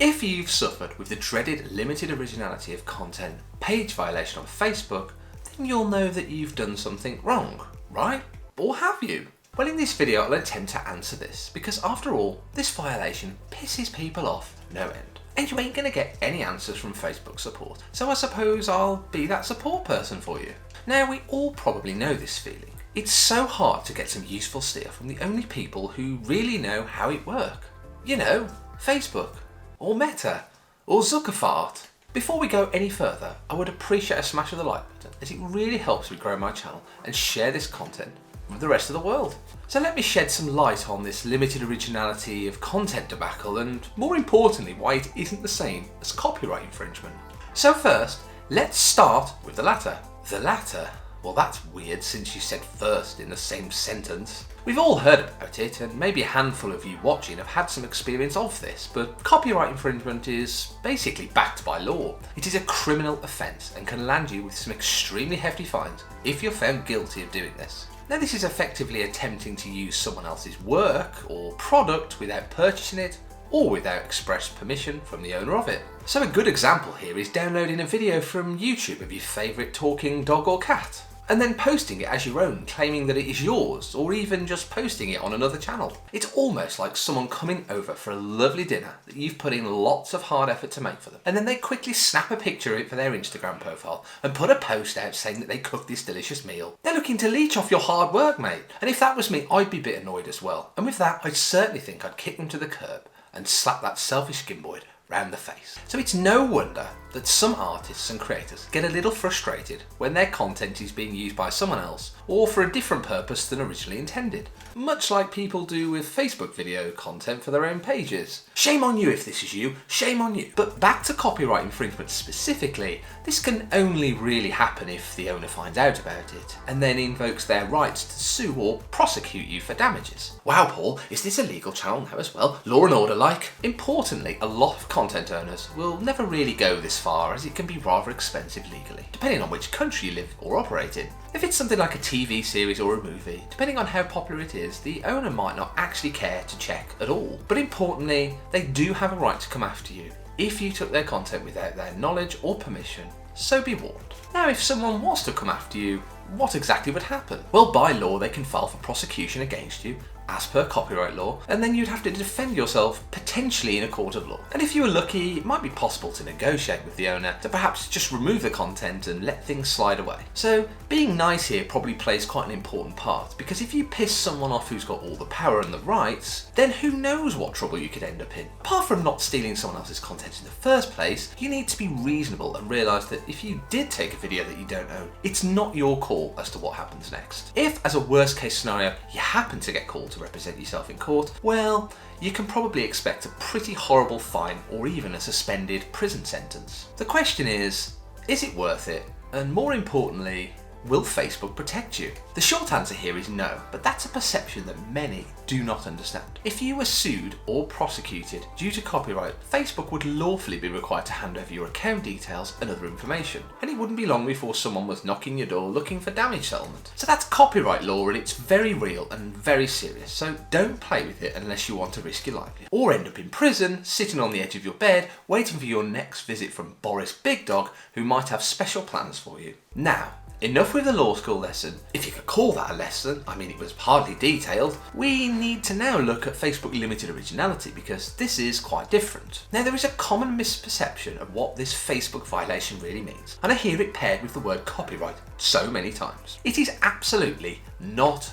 If you've suffered with the dreaded limited originality of content page violation on Facebook, then you'll know that you've done something wrong, right? Or have you? Well, in this video I'll attempt to answer this, because after all, this violation pisses people off no end. And you ain't gonna get any answers from Facebook support, so I suppose I'll be that support person for you. Now, we all probably know this feeling. It's so hard to get some useful steer from the only people who really know how it works. You know, Facebook, or Meta, or Zuckerfart. Before we go any further, I would appreciate a smash of the like button, as it really helps me grow my channel and share this content with the rest of the world. So let me shed some light on this limited originality of content debacle, and more importantly, why it isn't the same as copyright infringement. So first, let's start with the latter. The latter? Well, that's weird since you said first in the same sentence. We've all heard about it, and maybe a handful of you watching have had some experience of this, but copyright infringement is basically backed by law. It is a criminal offence and can land you with some extremely hefty fines if you're found guilty of doing this. Now, this is effectively attempting to use someone else's work or product without purchasing it, or without express permission from the owner of it. So a good example here is downloading a video from YouTube of your favourite talking dog or cat, and then posting it as your own, claiming that it is yours, or even just posting it on another channel. It's almost like someone coming over for a lovely dinner that you've put in lots of hard effort to make for them, and then they quickly snap a picture of it for their Instagram profile and put a post out saying that they cooked this delicious meal. They're looking to leech off your hard work, mate. And if that was me, I'd be a bit annoyed as well. And with that, I'd certainly think I'd kick them to the curb and slap that selfish skimboid round the face. So it's no wonder that some artists and creators get a little frustrated when their content is being used by someone else or for a different purpose than originally intended, much like people do with Facebook video content for their own pages. Shame on you if this is you, shame on you. But back to copyright infringement specifically, this can only really happen if the owner finds out about it and then invokes their rights to sue or prosecute you for damages. Wow, Paul, is this a legal channel now as well? Law and order like? Importantly, a lot of content owners will never really go this far, as it can be rather expensive legally, depending on which country you live or operate in. If it's something like a TV series or a movie, depending on how popular it is, the owner might not actually care to check at all. But importantly, they do have a right to come after you if you took their content without their knowledge or permission, so be warned. Now, if someone was to come after you, what exactly would happen? Well, by law, they can file for prosecution against you, as per copyright law, and then you'd have to defend yourself potentially in a court of law. And if you were lucky, it might be possible to negotiate with the owner to perhaps just remove the content and let things slide away. So being nice here probably plays quite an important part, because if you piss someone off who's got all the power and the rights, then who knows what trouble you could end up in. Apart from not stealing someone else's content in the first place, you need to be reasonable and realise that if you did take a video that you don't own, it's not your call as to what happens next. If, as a worst case scenario, you happen to get called to represent yourself in court, well, you can probably expect a pretty horrible fine or even a suspended prison sentence. The question is it worth it? And more importantly, will Facebook protect you? The short answer here is no, but that's a perception that many do not understand. If you were sued or prosecuted due to copyright, Facebook would lawfully be required to hand over your account details and other information, and it wouldn't be long before someone was knocking your door looking for damage settlement. So that's copyright law, and it's very real and very serious, so don't play with it unless you want to risk your livelihood, or end up in prison, sitting on the edge of your bed, waiting for your next visit from Boris Big Dog, who might have special plans for you. Now, enough with the law school lesson. If you could call that a lesson, I mean, it was hardly detailed. We need to now look at Facebook limited originality, because this is quite different. Now, there is a common misperception of what this Facebook violation really means, and I hear it paired with the word copyright so many times. It is absolutely not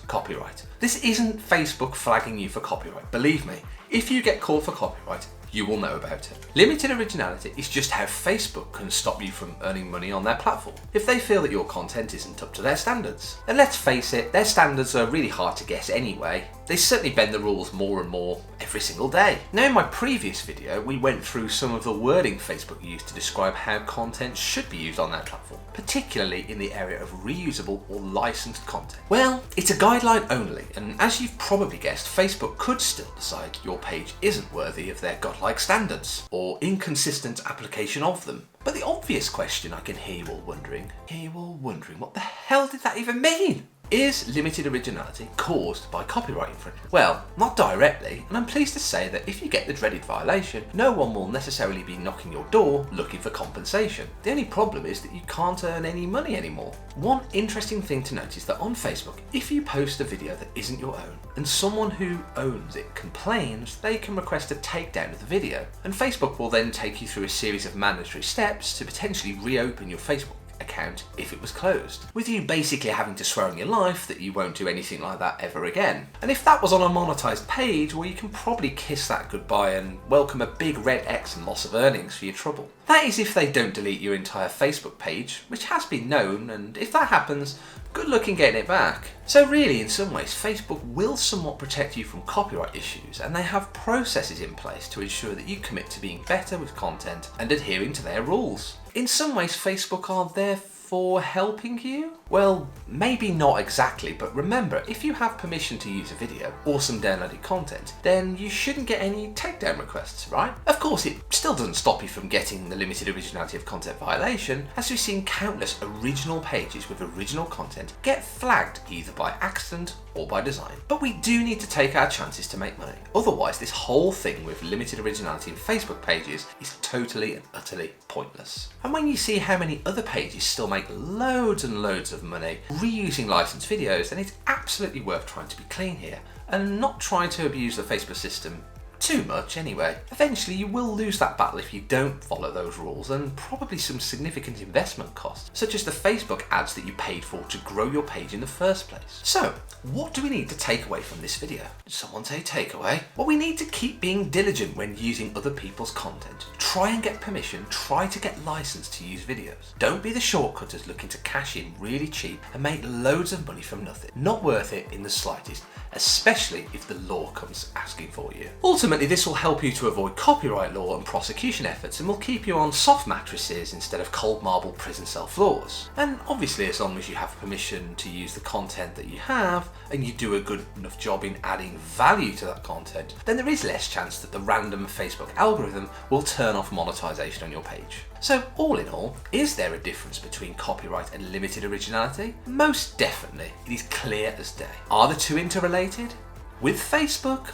copyright. This isn't Facebook flagging you for copyright. Believe me, if you get called for copyright, you will know about it. Limited originality is just how Facebook can stop you from earning money on their platform if they feel that your content isn't up to their standards. And let's face it, their standards are really hard to guess anyway. They certainly bend the rules more and more every single day. Now, in my previous video, we went through some of the wording Facebook used to describe how content should be used on their platform, particularly in the area of reusable or licensed content. Well, it's a guideline only, and as you've probably guessed, Facebook could still decide your page isn't worthy of their godlike standards, or inconsistent application of them. But the obvious question I can hear you all wondering, what the hell did that even mean? Is limited originality caused by copyright infringement? Well, not directly, and I'm pleased to say that if you get the dreaded violation, no one will necessarily be knocking your door looking for compensation. The only problem is that you can't earn any money anymore. One interesting thing to note is that on Facebook, if you post a video that isn't your own, and someone who owns it complains, they can request a takedown of the video, and Facebook will then take you through a series of mandatory steps to potentially reopen your Facebook account if it was closed, with you basically having to swear on your life that you won't do anything like that ever again. And if that was on a monetized page, well, you can probably kiss that goodbye and welcome a big red X and loss of earnings for your trouble. That is if they don't delete your entire Facebook page, which has been known, and if that happens, good luck in getting it back. So really, in some ways, Facebook will somewhat protect you from copyright issues, and they have processes in place to ensure that you commit to being better with content and adhering to their rules. In some ways, Facebook are therefore helping you? Well, maybe not exactly, but remember, if you have permission to use a video or some downloaded content, then you shouldn't get any takedown requests, right? Of course, it still doesn't stop you from getting the limited originality of content violation, as we've seen countless original pages with original content get flagged either by accident or by design. But we do need to take our chances to make money. Otherwise, this whole thing with limited originality in Facebook pages is totally and utterly pointless. And when you see how many other pages still make loads and loads of money reusing licensed videos, then it's absolutely worth trying to be clean here and not trying to abuse the Facebook system too much anyway. Eventually you will lose that battle if you don't follow those rules, and probably some significant investment costs, such as the Facebook ads that you paid for to grow your page in the first place. So, what do we need to take away from this video? Did someone say takeaway? Well, we need to keep being diligent when using other people's content. Try and get permission, try to get licensed to use videos. Don't be the shortcutters looking to cash in really cheap and make loads of money from nothing. Not worth it in the slightest, especially if the law comes asking for you. Ultimately, this will help you to avoid copyright law and prosecution efforts, and will keep you on soft mattresses instead of cold marble prison cell floors. And obviously, as long as you have permission to use the content that you have, and you do a good enough job in adding value to that content, then there is less chance that the random Facebook algorithm will turn off monetization on your page. So all in all, is there a difference between copyright and limited originality? Most definitely, it is clear as day. Are the two interrelated? With Facebook?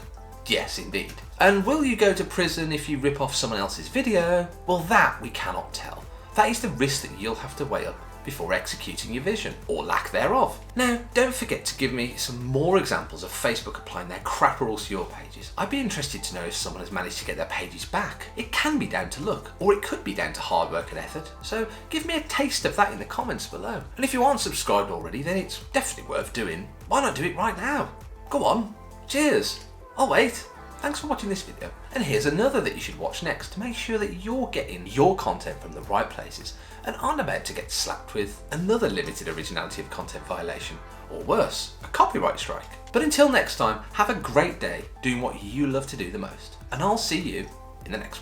Yes, indeed. And will you go to prison if you rip off someone else's video? Well, that we cannot tell. That is the risk that you'll have to weigh up before executing your vision, or lack thereof. Now, don't forget to give me some more examples of Facebook applying their crap rules to your pages. I'd be interested to know if someone has managed to get their pages back. It can be down to luck, or it could be down to hard work and effort. So give me a taste of that in the comments below. And if you aren't subscribed already, then it's definitely worth doing. Why not do it right now? Go on. Cheers. I'll wait. Thanks for watching this video, and here's another that you should watch next to make sure that you're getting your content from the right places and aren't about to get slapped with another limited originality of content violation, or worse, a copyright strike. But until next time, have a great day doing what you love to do the most, and I'll see you in the next one.